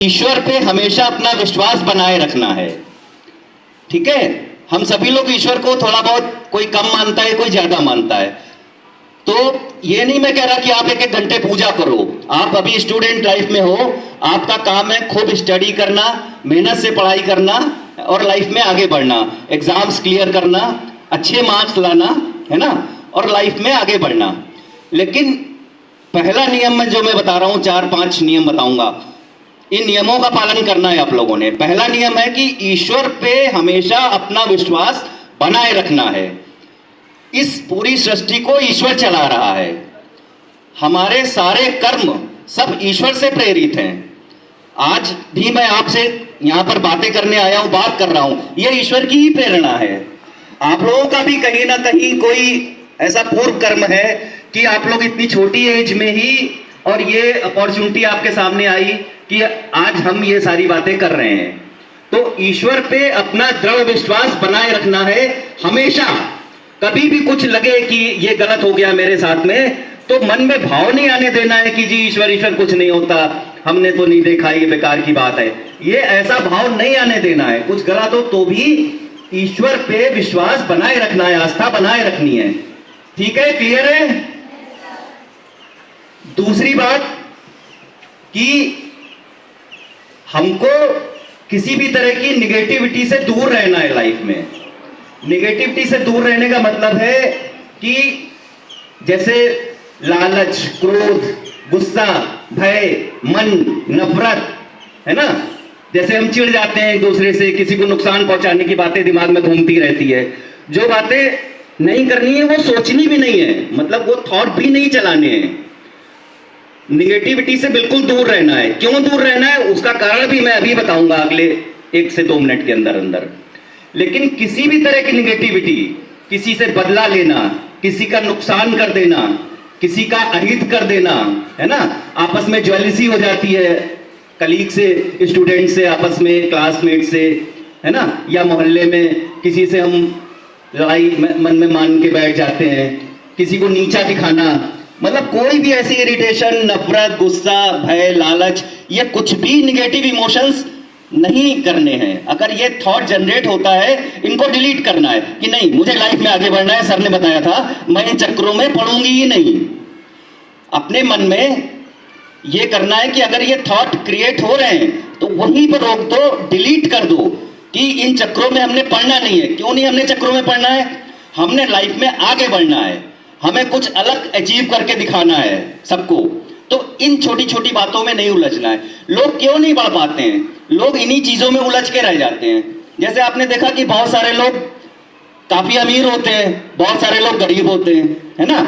ईश्वर पे हमेशा अपना विश्वास बनाए रखना है। ठीक है, हम सभी लोग ईश्वर को थोड़ा बहुत, कोई कम मानता है, कोई ज्यादा मानता है। तो ये नहीं मैं कह रहा कि आप एक एक घंटे पूजा करो। आप अभी स्टूडेंट लाइफ में हो, आपका काम है खूब स्टडी करना, मेहनत से पढ़ाई करना और लाइफ में आगे बढ़ना, एग्जाम्स क्लियर करना, अच्छे मार्क्स लाना, है ना, और लाइफ में आगे बढ़ना। लेकिन पहला नियम जो मैं बता रहा हूं, 4-5 नियम बताऊंगा, इन नियमों का पालन करना है आप लोगों ने। पहला नियम है कि ईश्वर पे हमेशा अपना विश्वास बनाए रखना है। इस पूरी सृष्टि को ईश्वर चला रहा है। हमारे सारे कर्म सब ईश्वर से प्रेरित हैं। आज भी मैं आपसे यहां पर बातें करने आया हूं, बात कर रहा हूं, यह ईश्वर की ही प्रेरणा है। आप लोगों का भी कहीं ना कहीं कोई ऐसा पूर्व कर्म है कि आप लोग इतनी छोटी एज में ही, और ये अपॉर्चुनिटी आपके सामने आई कि आज हम ये सारी बातें कर रहे हैं। तो ईश्वर पे अपना दृढ़ विश्वास बनाए रखना है हमेशा। कभी भी कुछ लगे कि ये गलत हो गया मेरे साथ में, तो मन में भाव नहीं आने देना है कि जी ईश्वर ईश्वर कुछ नहीं होता, हमने तो नहीं देखा, ये बेकार की बात है। ये ऐसा भाव नहीं आने देना है। कुछ गलत हो तो भी ईश्वर पे विश्वास बनाए रखना है, आस्था बनाए रखनी है। ठीक है, क्लियर है? दूसरी बात कि हमको किसी भी तरह की निगेटिविटी से दूर रहना है लाइफ में। निगेटिविटी से दूर रहने का मतलब है कि जैसे लालच, क्रोध, गुस्सा, भय, मन, नफरत, है ना, जैसे हम चिढ़ जाते हैं एक दूसरे से, किसी को नुकसान पहुंचाने की बातें दिमाग में घूमती रहती है। जो बातें नहीं करनी है वो सोचनी भी नहीं है, मतलब वो थॉट भी नहीं चलाने हैं। निगेटिविटी से बिल्कुल दूर रहना है। क्यों दूर रहना है उसका कारण भी मैं अभी बताऊंगा अगले 1 से 2 मिनट के अंदर अंदर। लेकिन किसी भी तरह की निगेटिविटी, किसी से बदला लेना, किसी का नुकसान कर देना, किसी का अहित कर देना, है ना, आपस में ज्वेलसी हो जाती है, कलीग से, स्टूडेंट से, आपस में क्लासमेट से, है ना, या मोहल्ले में किसी से हम लड़ाई मन में मान के बैठ जाते हैं, किसी को नीचा दिखाना, मतलब कोई भी ऐसी इरिटेशन, नफरत, गुस्सा, भय, लालच, ये कुछ भी निगेटिव इमोशंस नहीं करने हैं। अगर ये थॉट जनरेट होता है, इनको डिलीट करना है कि नहीं, मुझे लाइफ में आगे बढ़ना है। सर ने बताया था मैं इन चक्रों में पड़ूंगी ही नहीं। अपने मन में ये करना है कि अगर ये थॉट क्रिएट हो रहे हैं तो वहीं पर रोक दो, डिलीट कर दो कि इन चक्रों में हमने पढ़ना नहीं है। क्यों नहीं हमने चक्रों में पढ़ना है? हमने लाइफ में आगे बढ़ना है, हमें कुछ अलग अचीव करके दिखाना है सबको। तो इन छोटी छोटी बातों में नहीं उलझना है। लोग क्यों नहीं बढ़ पाते हैं? लोग इन्हीं चीजों में उलझ के रह जाते हैं। जैसे आपने देखा कि बहुत सारे लोग काफी अमीर होते हैं, बहुत सारे लोग गरीब होते हैं, है ना।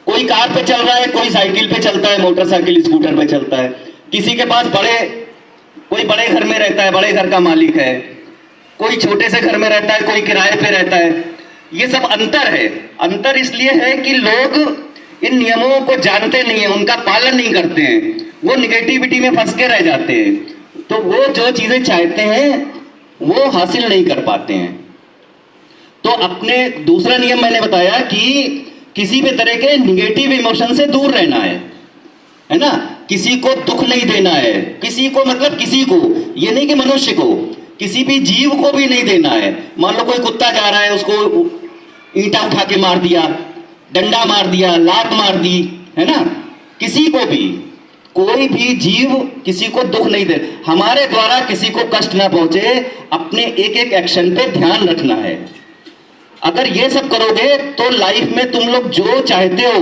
कोई कार पे चल रहा है, कोई साइकिल पे चलता है, मोटरसाइकिल, स्कूटर पे चलता है। किसी के पास कोई बड़े घर में रहता है, बड़े घर का मालिक है, कोई छोटे से घर में रहता है, कोई किराए पे रहता है। ये सब अंतर है। अंतर इसलिए है कि लोग इन नियमों को जानते नहीं है, उनका पालन नहीं करते हैं, वो निगेटिविटी में फंस के रह जाते हैं। तो वो जो चीजें चाहते हैं वो हासिल नहीं कर पाते हैं। तो अपने दूसरा नियम मैंने बताया कि किसी भी तरह के निगेटिव इमोशन से दूर रहना है ना। किसी को दुख नहीं देना है, किसी को, मतलब किसी को, ये नहीं कि मनुष्य को, किसी भी जीव को भी नहीं देना है। मान लो कोई कुत्ता जा रहा है, उसको ईंटा उठा के मार दिया, डंडा मार दिया, लात मार दी, है ना। किसी को भी, कोई भी जीव किसी को दुख नहीं दे। हमारे द्वारा किसी को कष्ट ना पहुंचे, अपने एक एक एक्शन पे ध्यान रखना है। अगर ये सब करोगे तो लाइफ में तुम लोग जो चाहते हो,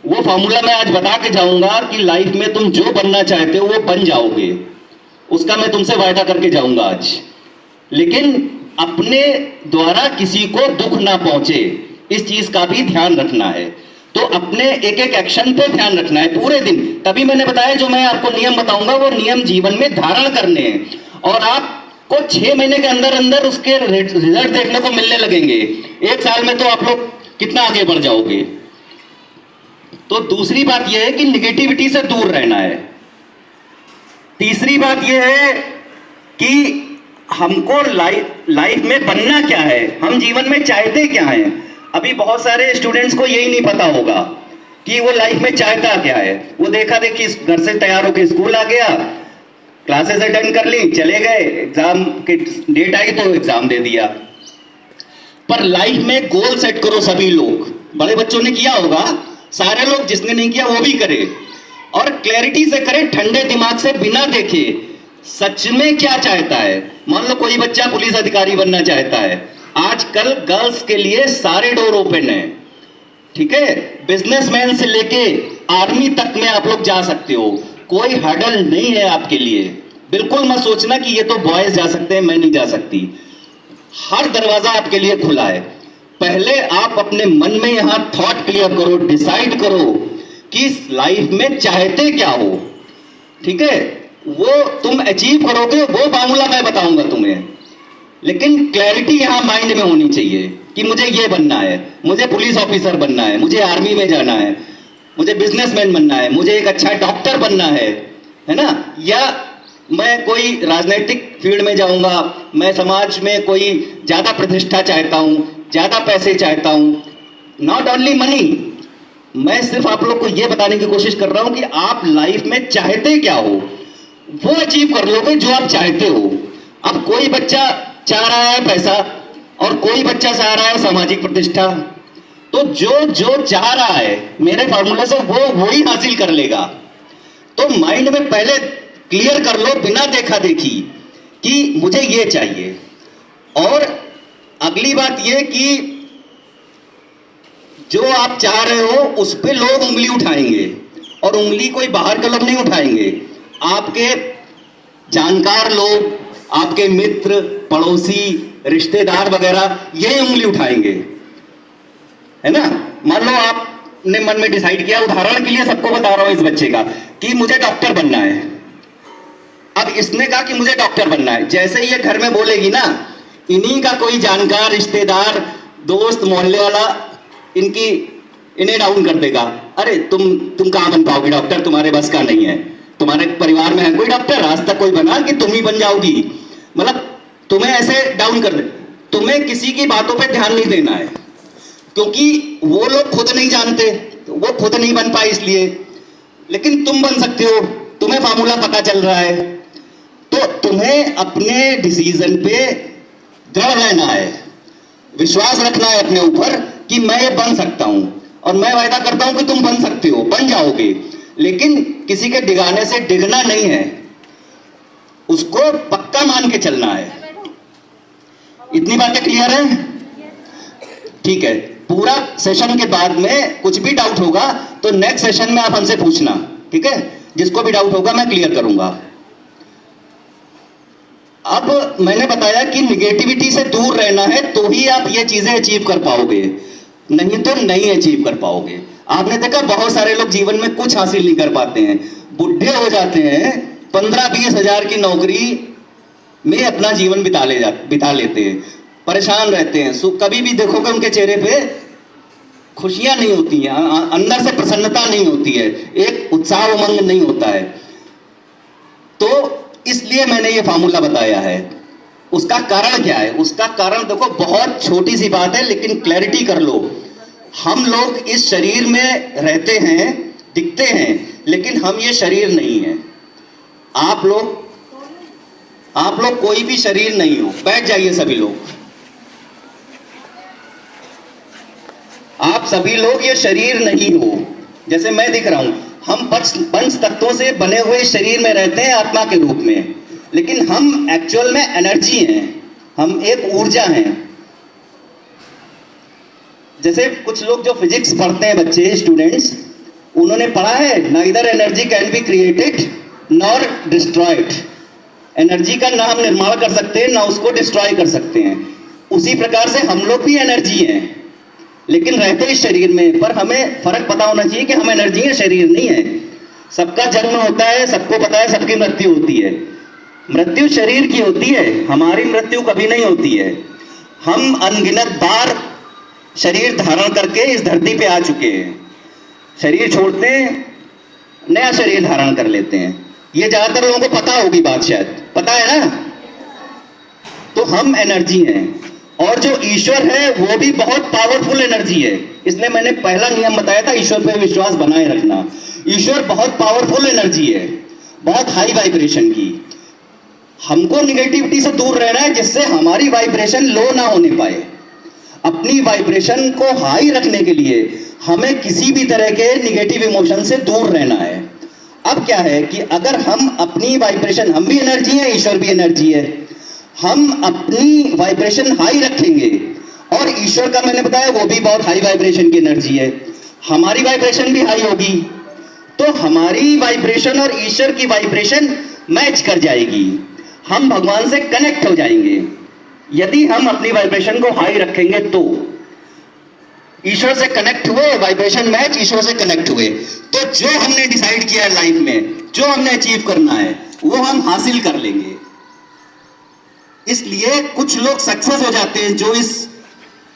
वो फॉर्मूला मैं आज बता के जाऊंगा कि लाइफ में तुम जो बनना चाहते हो वो बन जाओगे। उसका मैं तुमसे वायदा करके जाऊंगा आज। लेकिन अपने द्वारा किसी को दुख ना पहुंचे, इस चीज का भी ध्यान रखना है। तो अपने एक एक एक्शन पे ध्यान रखना है पूरे दिन। तभी मैंने बताया जो मैं आपको नियम बताऊंगा वो नियम जीवन में धारण करने हैं, और आपको 6 महीने के अंदर अंदर उसके रिजल्ट देखने को मिलने लगेंगे। 1 साल में तो आप लोग कितना आगे बढ़ जाओगे। तो दूसरी बात यह है कि निगेटिविटी से दूर रहना है। तीसरी बात यह है कि हमको लाइफ में बनना क्या है, हम जीवन में चाहते क्या हैं। अभी बहुत सारे स्टूडेंट्स को यही नहीं पता होगा कि वो लाइफ में चाहता क्या है। वो देखा देखी घर से तैयार होकर स्कूल आ गया, क्लासेस अटेंड कर ली, चले गए, एग्जाम की डेट आई तो एग्जाम दे दिया। पर लाइफ में गोल सेट करो सभी लोग। बड़े बच्चों ने किया होगा, सारे लोग, जिसने नहीं किया वो भी करे, और क्लैरिटी से करे, ठंडे दिमाग से, बिना देखे सच में क्या चाहता है। मान लो कोई बच्चा पुलिस अधिकारी बनना चाहता है, आजकल गर्ल्स के लिए सारे डोर ओपन है, ठीक है। बिजनेसमैन से लेके आर्मी तक में आप लोग जा सकते हो, कोई हर्डल नहीं है आपके लिए। बिल्कुल मत सोचना कि ये तो बॉयज जा सकते हैं, मैं नहीं जा सकती। हर दरवाजा आपके लिए खुला है। पहले आप अपने मन में यहां थॉट क्लियर करो, डिसाइड करो कि लाइफ में चाहते क्या हो, ठीक है। वो तुम अचीव करोगे, वो फार्मूला मैं बताऊंगा तुम्हें, लेकिन क्लैरिटी यहां माइंड में होनी चाहिए कि मुझे ये बनना है, मुझे पुलिस ऑफिसर बनना है, मुझे आर्मी में जाना है, मुझे बिजनेसमैन बनना है, मुझे एक अच्छा डॉक्टर बनना है ना, या मैं कोई राजनीतिक फील्ड में जाऊंगा, मैं समाज में कोई ज्यादा प्रतिष्ठा चाहता हूं, ज्यादा पैसे चाहता हूं। नॉट ओनली मनी, मैं सिर्फ आप लोग को यह बताने की कोशिश कर रहा हूं कि आप लाइफ में चाहते क्या हो, वो अचीव कर लोगे जो आप चाहते हो। अब कोई बच्चा चाह रहा है पैसा और कोई बच्चा चाह रहा है सामाजिक प्रतिष्ठा, तो जो जो चाह रहा है मेरे फार्मूले से वो ही हासिल कर लेगा। तो माइंड में पहले क्लियर कर लो, बिना देखा देखी, कि मुझे ये चाहिए। और अगली बात ये कि जो आप चाह रहे हो उस पे लोग उंगली उठाएंगे, और उंगली कोई बाहर के लोग नहीं उठाएंगे, आपके जानकार लोग, आपके मित्र, पड़ोसी, रिश्तेदार वगैरह, ये उंगली उठाएंगे, है ना। मान लो आपने मन में डिसाइड किया, उदाहरण के लिए सबको बता रहा हूं इस बच्चे का, कि मुझे डॉक्टर बनना है। अब इसने कहा कि मुझे डॉक्टर बनना है, जैसे ये घर में बोलेगी ना, इन्हीं का कोई जानकार, रिश्तेदार, दोस्त, मोहल्ले वाला इन्हें डाउन कर देगा। अरे तुम कहां बन पाओगे डॉक्टर, तुम्हारे बस का नहीं है, तुम्हारे परिवार में है कोई डॉक्टर, आज तक कोई बना कि तुम ही बन जाओगी, मतलब तुम्हें ऐसे डाउन कर दे। तुम्हें किसी की बातों पे ध्यान नहीं देना है, क्योंकि वो लोग खुद नहीं जानते, वो खुद नहीं बन पाए इसलिए, लेकिन तुम बन सकते हो, तुम्हें फार्मूला पता चल रहा है। तो तुम्हें अपने डिसीजन पे दृढ़ रहना है, विश्वास रखना है अपने ऊपर कि मैं ये बन सकता हूं, और मैं वायदा करता हूं कि तुम बन सकते हो, बन जाओगे, लेकिन किसी के डिगाने से डिगना नहीं है, उसको पक्का मान के चलना है। इतनी बातें क्लियर है? ठीक है। पूरा सेशन के बाद में कुछ भी डाउट होगा तो नेक्स्ट सेशन में आप हमसे पूछना, ठीक है। जिसको भी डाउट होगा मैं क्लियर करूंगा। अब मैंने बताया कि निगेटिविटी से दूर रहना है, तो ही आप ये चीजें अचीव कर पाओगे, नहीं तो नहीं अचीव कर पाओगे। आपने देखा बहुत सारे लोग जीवन में कुछ हासिल नहीं कर पाते हैं, बुढ़े हो जाते हैं, 15-20 हजार की नौकरी में अपना जीवन बिता लेते हैं, परेशान रहते हैं। कभी भी देखोगे उनके चेहरे पे खुशियां नहीं होती हैं, अंदर से प्रसन्नता नहीं होती है, एक उत्साह उमंग नहीं होता है। तो इसलिए मैंने ये फार्मूला बताया है। उसका कारण क्या है? उसका कारण देखो, बहुत छोटी सी बात है, लेकिन क्लैरिटी कर लो। हम लोग इस शरीर में रहते हैं, दिखते हैं, लेकिन हम ये शरीर नहीं है। आप लोग कोई भी शरीर नहीं हो। बैठ जाइए सभी लोग। आप सभी लोग ये शरीर नहीं हो, जैसे मैं दिख रहा हूं। हम पंच तत्वों से बने हुए शरीर में रहते हैं आत्मा के रूप में, लेकिन हम एक्चुअल में एनर्जी हैं, हम एक ऊर्जा हैं। जैसे कुछ लोग जो फिजिक्स पढ़ते हैं, बच्चे, स्टूडेंट्स, उन्होंने पढ़ा है, neither energy can be created nor destroyed. Energy का ना हम निर्माण कर सकते हैं, ना उसको डिस्ट्रॉय कर सकते हैं। उसी प्रकार से हम लोग भी एनर्जी हैं, लेकिन रहते इस शरीर में। पर हमें फर्क पता होना चाहिए कि हम एनर्जी है, शरीर नहीं है। सबका जन्म होता है, सबको पता है, सबकी मृत्यु होती है। मृत्यु शरीर की होती है, हमारी मृत्यु कभी नहीं होती है। हम अनगिनत बार शरीर धारण करके इस धरती पे आ चुके हैं, शरीर छोड़ते हैं, नया शरीर धारण कर लेते हैं। ये ज्यादातर लोगों को पता होगी बात, शायद पता है ना। तो हम एनर्जी हैं, और जो ईश्वर है वो भी बहुत पावरफुल एनर्जी है। इसलिए मैंने पहला नियम बताया था, ईश्वर पे विश्वास बनाए रखना। ईश्वर बहुत पावरफुल एनर्जी है, बहुत हाई वाइब्रेशन की। हमको निगेटिविटी से दूर रहना है, जिससे हमारी वाइब्रेशन लो ना होने पाए। अपनी वाइब्रेशन को हाई रखने के लिए हमें किसी भी तरह के निगेटिव इमोशन से दूर रहना है। अब क्या है कि अगर हम अपनी वाइब्रेशन, हम भी एनर्जी है, ईश्वर भी एनर्जी है, हम अपनी वाइब्रेशन हाई रखेंगे, और ईश्वर का मैंने बताया वो भी बहुत हाई वाइब्रेशन की एनर्जी है, हमारी वाइब्रेशन भी हाई होगी, तो हमारी वाइब्रेशन और ईश्वर की वाइब्रेशन मैच कर जाएगी, हम भगवान से कनेक्ट हो जाएंगे। यदि हम अपनी वाइब्रेशन को हाई रखेंगे तो ईश्वर से कनेक्ट हुए, वाइब्रेशन मैच, ईश्वर से कनेक्ट हुए, तो जो हमने डिसाइड किया है लाइफ में, जो हमने अचीव करना है, वो हम हासिल कर लेंगे। इसलिए कुछ लोग सक्सेस हो जाते हैं जो इस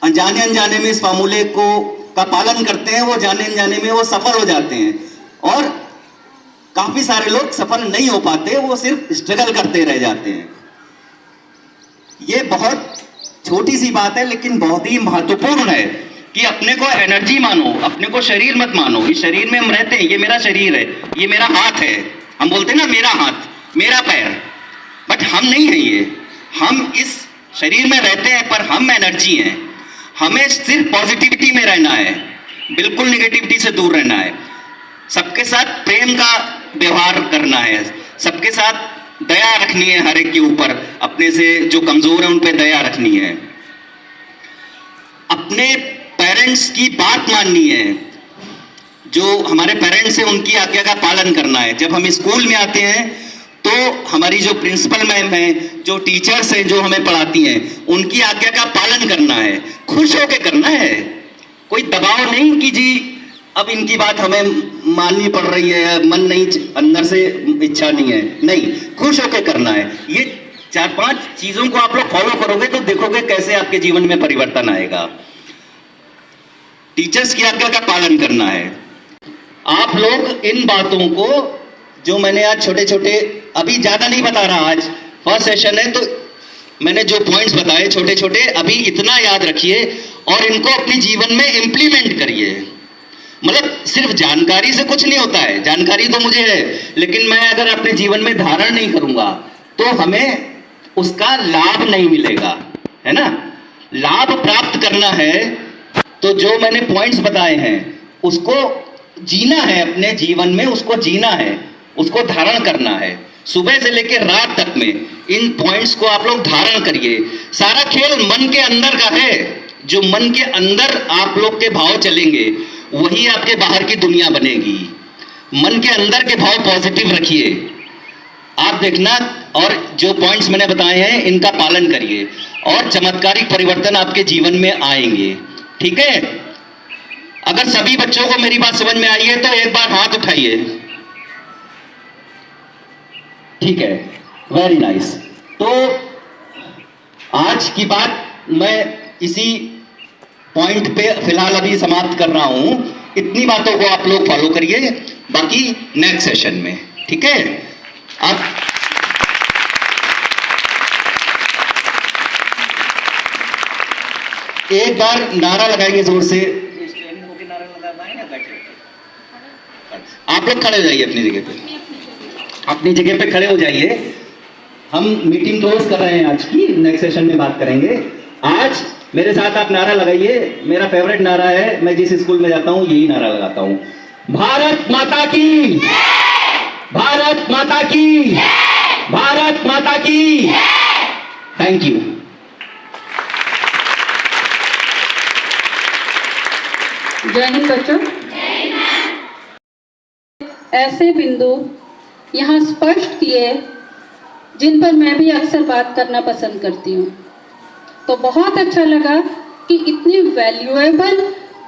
अनजाने अनजाने में इस फार्मूले को का पालन करते हैं, वो जाने अनजाने में वो सफल हो जाते हैं, और काफी सारे लोग सफल नहीं हो पाते, वो सिर्फ स्ट्रगल करते रह जाते हैं। ये बहुत छोटी सी बात है, लेकिन बहुत ही महत्वपूर्ण है कि अपने को एनर्जी मानो, अपने को शरीर मत मानो। इस शरीर में हम रहते हैं, ये मेरा शरीर है, ये मेरा हाथ है, हम बोलते हैं ना मेरा हाथ, मेरा पैर, बट हम नहीं है ये। हम इस शरीर में रहते हैं पर हम एनर्जी हैं। हमें सिर्फ पॉजिटिविटी में रहना है, बिल्कुल निगेटिविटी से दूर रहना है। सबके साथ प्रेम का व्यवहार करना है, सबके साथ दया रखनी है, हर एक के ऊपर, अपने से जो कमजोर है उन पे दया रखनी है, अपने पेरेंट्स की बात माननी है, जो हमारे पेरेंट्स हैं उनकी आज्ञा का पालन करना है। जब हम स्कूल में आते हैं तो हमारी जो प्रिंसिपल मैम है, जो टीचर्स हैं जो हमें पढ़ाती हैं, उनकी आज्ञा का पालन करना है, खुश होकर करना है, कोई दबाव नहीं कि जी अब इनकी बात हमें माननी पड़ रही है, मन नहीं, अंदर से इच्छा नहीं है, नहीं, खुश होकर करना है। ये 4-5 चीजों को आप लोग फॉलो करोगे तो देखोगे कैसे आपके जीवन में परिवर्तन आएगा। टीचर्स की आज्ञा का पालन करना है। आप लोग इन बातों को जो मैंने आज छोटे छोटे, अभी ज्यादा नहीं बता रहा, आज फर्स्ट सेशन है तो मैंने जो पॉइंट्स बताए छोटे छोटे, अभी इतना याद रखिए और इनको अपने जीवन में इंप्लीमेंट करिए। मतलब सिर्फ जानकारी से कुछ नहीं होता है, जानकारी तो मुझे है, लेकिन मैं अगर अपने जीवन में धारण नहीं करूंगा तो हमें उसका लाभ नहीं मिलेगा, है ना। लाभ प्राप्त करना है तो जो मैंने पॉइंट्स बताए हैं उसको जीना है, अपने जीवन में उसको जीना है, उसको धारण करना है। सुबह से लेकर रात तक में इन पॉइंट्स को आप लोग धारण करिए। सारा खेल मन के अंदर का है, जो मन के अंदर आप लोग के भाव चलेंगे वही आपके बाहर की दुनिया बनेगी। मन के अंदर के भाव पॉजिटिव रखिए, आप देखना, और जो पॉइंट्स मैंने बताए हैं इनका पालन करिए और चमत्कारिक परिवर्तन आपके जीवन में आएंगे। ठीक है, अगर सभी बच्चों को मेरी बात समझ में आई है तो एक बार हाथ उठाइए। ठीक है, वेरी नाइस। तो आज की बात मैं इसी पॉइंट पे फिलहाल अभी समाप्त कर रहा हूं। इतनी बातों को आप लोग फॉलो करिए, बाकी नेक्स्ट सेशन में। ठीक है, आप एक बार नारा लगाएंगे जोर से। आप लोग खड़े हो जाइए अपनी जगह पे, अपनी जगह पे खड़े हो जाइए। हम मीटिंग क्लोज कर रहे हैं आज की, नेक्स्ट सेशन में बात करेंगे। आज मेरे साथ आप नारा लगाइए, मेरा फेवरेट नारा है, मैं जिस स्कूल में जाता हूं यही नारा लगाता हूं। भारत माता की, भारत माता की, भारत माता की। Thank you. जय हिंद बच्चों। ऐसे बिंदु यहाँ स्पष्ट किए जिन पर मैं भी अक्सर बात करना पसंद करती हूँ, तो बहुत अच्छा लगा कि इतनी वैल्यूएबल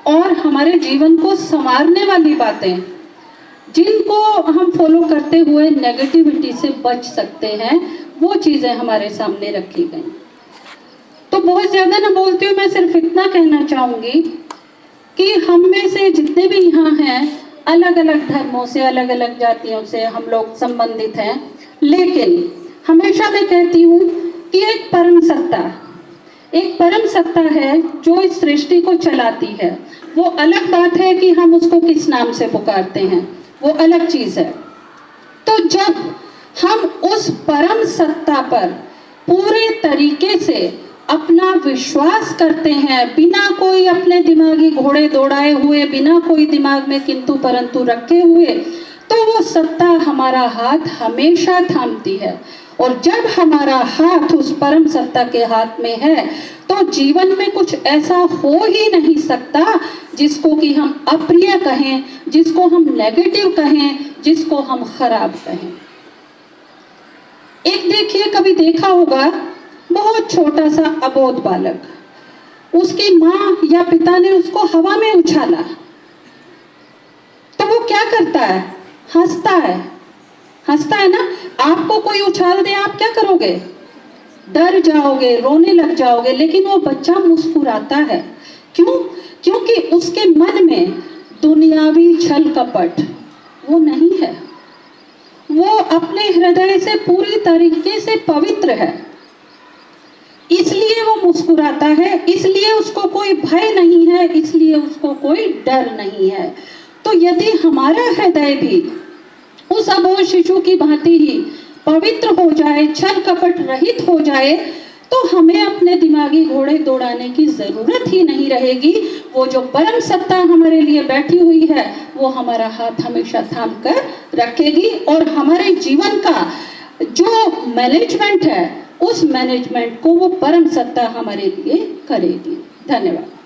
और हमारे जीवन को संवारने वाली बातें, जिनको हम फॉलो करते हुए नेगेटिविटी से बच सकते हैं, वो चीज़ें हमारे सामने रखी गई। तो बहुत ज़्यादा ना बोलती हूँ, मैं सिर्फ इतना कहना चाहूँगी कि हम में से जितने भी यहाँ हैं, अलग अलग धर्मों से, अलग अलग जातियों से हम लोग संबंधित हैं, लेकिन हमेशा मैं कहती हूँ कि एक परम सत्ता है जो इस सृष्टि को चलाती है। वो अलग बात है कि हम उसको किस नाम से पुकारते हैं, वो अलग चीज़ है। तो जब हम उस परम सत्ता पर पूरे तरीके से अपना विश्वास करते हैं, बिना कोई अपने दिमागी घोड़े दौड़ाए हुए, बिना कोई दिमाग में किंतु परंतु रखे हुए, तो वो सत्ता हमारा हाथ हमेशा थामती है। और जब हमारा हाथ उस परम सत्ता के हाथ में है तो जीवन में कुछ ऐसा हो ही नहीं सकता जिसको कि हम अप्रिय कहें, जिसको हम नेगेटिव कहें, जिसको हम खराब कहें। एक देखिए, कभी देखा होगा बहुत छोटा सा अबोध बालक, उसकी माँ या पिता ने उसको हवा में उछाला तो वो क्या करता है? हंसता है, हंसता है ना। आपको कोई उछाल दे, आप क्या करोगे? डर जाओगे, रोने लग जाओगे, लेकिन वो बच्चा मुस्कुराता है। क्यों? क्योंकि उसके मन में दुनियावी छल कपट वो नहीं है, वो अपने हृदय से पूरी तरीके से पवित्र है, इसलिए वो मुस्कुराता है, इसलिए उसको कोई भय नहीं है, इसलिए उसको कोई डर नहीं है। तो यदि हमारा हृदय भी उस अबोध शिशु की भांति ही पवित्र हो जाए, छल कपट रहित हो जाए, तो हमें अपने दिमागी घोड़े दौड़ाने की जरूरत ही नहीं रहेगी। वो जो परम सत्ता हमारे लिए बैठी हुई है वो हमारा हाथ हमेशा थाम कर रखेगी और हमारे जीवन का जो मैनेजमेंट है उस मैनेजमेंट को वो परम सत्ता हमारे लिए करेगी। धन्यवाद।